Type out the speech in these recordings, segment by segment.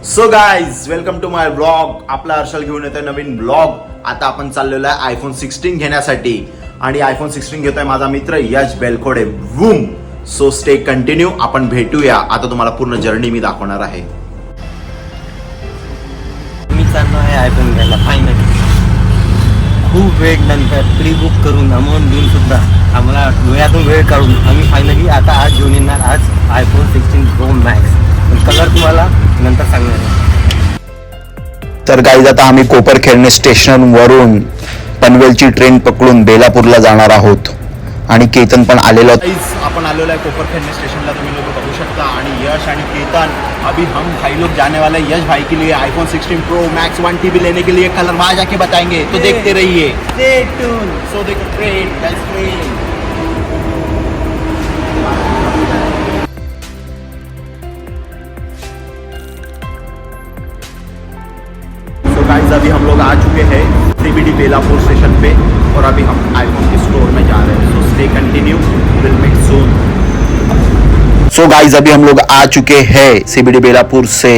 So guys welcome to my blog. आपला हर्षल घेऊन येतोय नवीन ब्लॉग. आता आपण चाललेलो आहे आयफोन 16 घेण्यासाठी आणि आयफोन 16 घेतोय माझा मित्र यश बेलखोडे. वूम. So stay continue. आपण भेटूया. आता तुम्हाला पूर्ण जर्नी मी दाखवणार आहे. मी चाललो आहे आयफोन घ्यायला फायनली. खूप वेळ नंतर प्री बुक करून अमाऊंट देऊन सुद्धा आम्हाला डोळ्यातून वेळ काढून आम्ही फायनली आता आज घेऊन येणार आज आयफोन 16 प्रो मॅक्स. कलर तुम्हाला नंतर सांगणार आहे. तर गाईज आता आम्ही कोपरखेरणे स्टेशन वरून पनवेलची ट्रेन पकडून बेलापूरला जाणार आहोत आणि केतन पण आलेलो. गाईज आपण आलेलो आहे कोपरखेरणे स्टेशनला. तुम्ही लोग बघू शकता. आणि यश आणि केतन अभी हम भाई लोग जाने वाले हैं यश भाई के लिए आईफोन 16 प्रो मैक्स 1 TB लेने के लिए. कलर वहाँ जाके बताएंगे, तो देखते रहिए. सो देखो ट्रेन. तो गाइस अभी हम लोग आ चुके हैं CBD बेलापुर स्टेशन पे और अभी हम आईफोन के स्टोर में जा रहे हैं. So stay continue. Will meet soon. So guys अभी हम लोग आ चुके हैं CBD बेलापुर से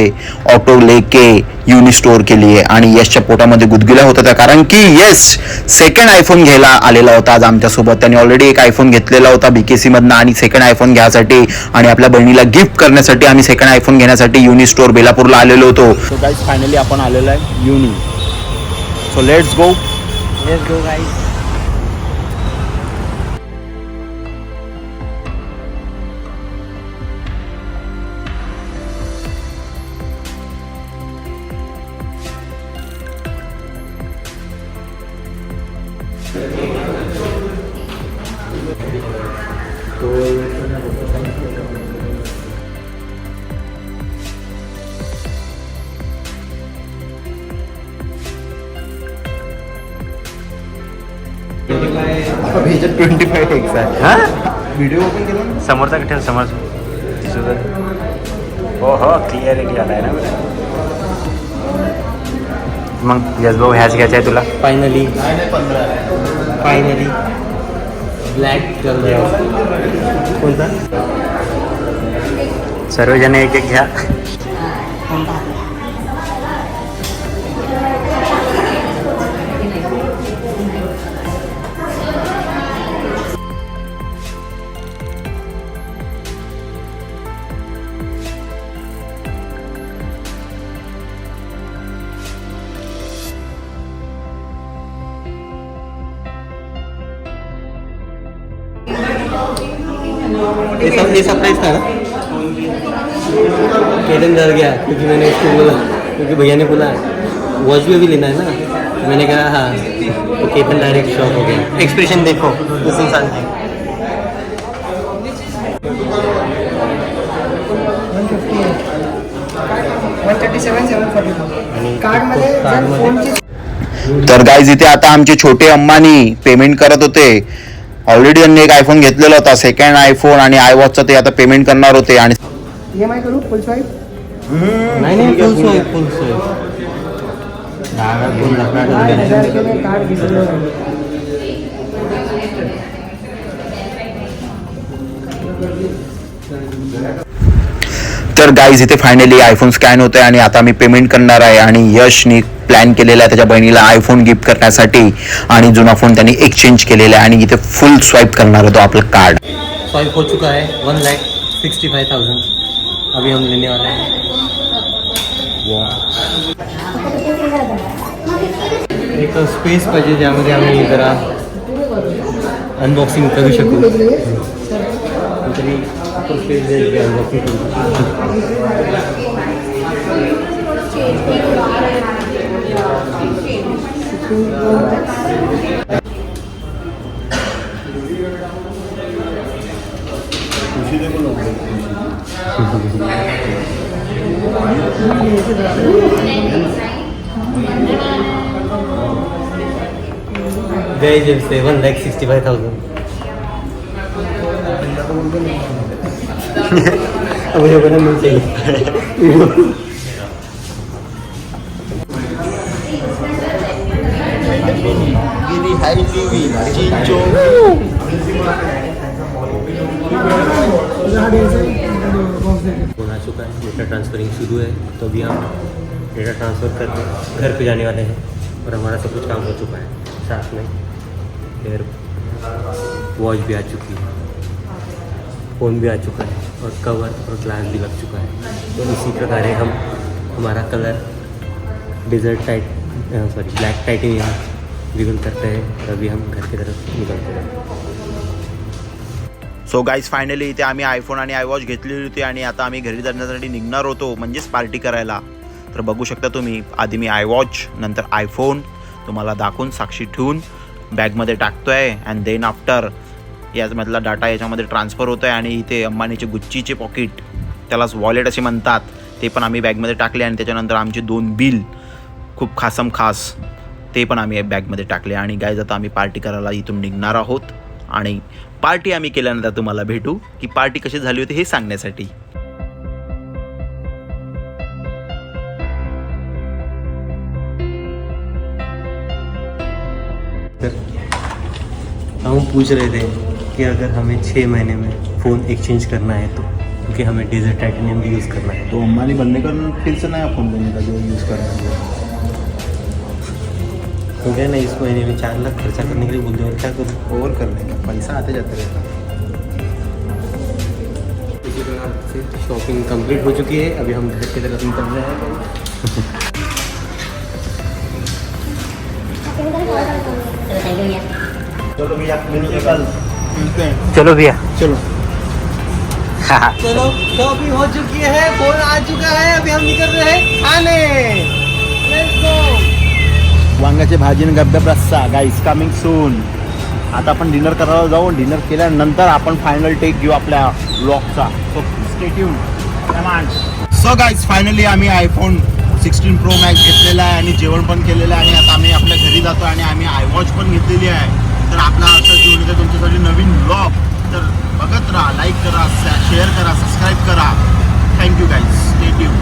ऑटो लेके यूनि स्टोर के लिए. आणि यशच्या पोटामध्ये गुदगुल्या होत होत्या कारण की यश सेकंड आयफोन घ्यायला आलेला होता आज आमच्यासोबत. त्याने ऑलरेडी एक आयफोन घेतलेला होता BKC मधनं आणि सेकंड आयफोन घ्यायसाठी आणि आपल्या बहिणीला गिफ्ट करण्यासाठी आम्ही सेकंड आयफोन घेण्यासाठी यूनि स्टोर बेलापूरला आलेलो होतो. सो गाइस फायनली आपण आलेलो आहे Uni. So let's go guys. भेजत 25x आहे. व्हिडिओ ओपन केला ना समोरचा ठेव समोर हो हो क्लिअरिटी आला आहे ना. मग यश भाऊ ह्याच घ्यायचा आहे तुला फायनली ब्लॅक कलर. कोणता सर्वजण एक एक घ्या. ये सब प्राइस था ना. केतन डर गया क्योंकि मैंने इसको बोला क्योंकि भैया ने बोला वॉच भी अभी लेना है ना. मैंने कहा हाँ. तो केतन डायरेक्ट शॉक हो गया. एक्सप्रेशन देखो उस इंसान की. तर गाईज इथे आता आमचे छोटे अम्मानी पेमेंट करत होते. ऑलरेडी यांनी एक आयफोन घेतलेला होता सेकंड आयफोन आणि आयवॉचचं ते आता पेमेंट करणार होते. आणि EMI करू फुल स्वाईप. नाही फुल स्वाईप कार्ड घेतलं. तर गाईज इथे फायनली आयफोन स्कॅन होतोय आणि आता मी पेमेंट करणार आहे. आणि यशनी प्लॅन केलेला आहे त्याच्या बहिणीला आयफोन गिफ्ट करण्यासाठी आणि जुना फोन त्यांनी एक्सचेंज केलेला आहे आणि इथे फुल स्वाईप करणार होतो आपलं कार्ड. स्वाइप हो चुका है 1,65,000. अभी हम लेने वाले हैं. एक स्पेस पाहिजे ज्यामध्ये आम्ही जरा अनबॉक्सिंग करू शकू. तरी स्पेस द्यायची अनबॉक्सिंग करू. Guys, it's 1,65,000. मुझे बना मिल चाहिए. Gini Hai TV Cinco. Udah ada yang saya. Phone आ चुका है, डेटा ट्रांसफरिंग शुरू है, तो अभी हम डेटा ट्रांसफ़र करके घर पे जाने वाले हैं और हमारा सब कुछ काम हो चुका है। साथ में एयर वॉच भी आ चुकी है, फ़ोन भी आ चुका है और कवर और ग्लास भी लग चुका है। तो इसी प्रकार हम हमारा colour desert black titanium reveal करते हैं और अभी हम घर की तरफ निकलते हैं। सो गाईज फायनली इथे आम्ही आयफोन आणि आयवॉच घेतलेली होती आणि आता आम्ही घरी जाण्यासाठी निघणार होतो, म्हणजेच पार्टी करायला. तर बघू शकता तुम्ही, आधी मी आयवॉच नंतर आयफोन तुम्हाला दाखवून साक्षी ठेवून बॅगमध्ये टाकतोय अँड देन आफ्टर यामधला डाटा याच्यामध्ये ट्रान्सफर होतो आहे आणि इथे अंबानीचे गुच्चीचे पॉकेट, त्यालाच वॉलेट असे म्हणतात, ते पण आम्ही बॅगमध्ये टाकले आणि त्याच्यानंतर आमचे 2 बिल खूप खासम खास ते पण आम्ही बॅगमध्ये टाकले. आणि गाईज आता आम्ही पार्टी करायला इथून निघणार आहोत आणि पार्टी आम्ही केल्यानंतर तुम्हाला भेटू की पार्टी कशी झाली होती हे सांगण्यासाठी. हम पूछ रहे थे कि अगर हमें 6 महीने में फ़ोन एक्सचेंज करना है तो, क्योंकि हमें डेजर्ट टाइटेनियम भी यूज़ करना है. तो अंबानी बनने का फिर से नया फोन लेने का जो यूज़ कर रहे हैं. तो क्या ना, इस महीने में 4 लाख खर्चा करने के लिए बोल दो और क्या करूँ. ओवर कर लेंगे, पैसा आते जाते रहता. इसी प्रकार से शॉपिंग कंप्लीट हो चुकी है, अभी हम घर की तरफ निकल रहे हैं. चलो भैया मिलते हैं कल. मिलते हैं. चलो भैया. चलो. चलो शॉपिंग हो चुकी है, फोन आ चुका है, अभी हम निकल रहे हैं खाने. Let's go. वांग्याची भाजी आणि गब्ब्या रस्सा गाईस कमिंग सून. आता आपण डिनर करायला जाऊ. डिनर केल्यानंतर आपण फायनल टेक घेऊ आपल्या ब्लॉगचा. So stay tune. So guys finally आम्ही आयफोन 16 प्रो मॅक्स घेतलेला आहे आणि जेवण पण केलेलं आहे आणि आता आम्ही आपल्या घरी जातो आणि आम्ही आयवॉच पण घेतलेली आहे. तर आपला असं घेऊन येतो तुमच्यासाठी नवीन ब्लॉग. तर बघत राहा, लाईक करा, शेअर करा, सबस्क्राईब करा. Thank you guys. Stay tune.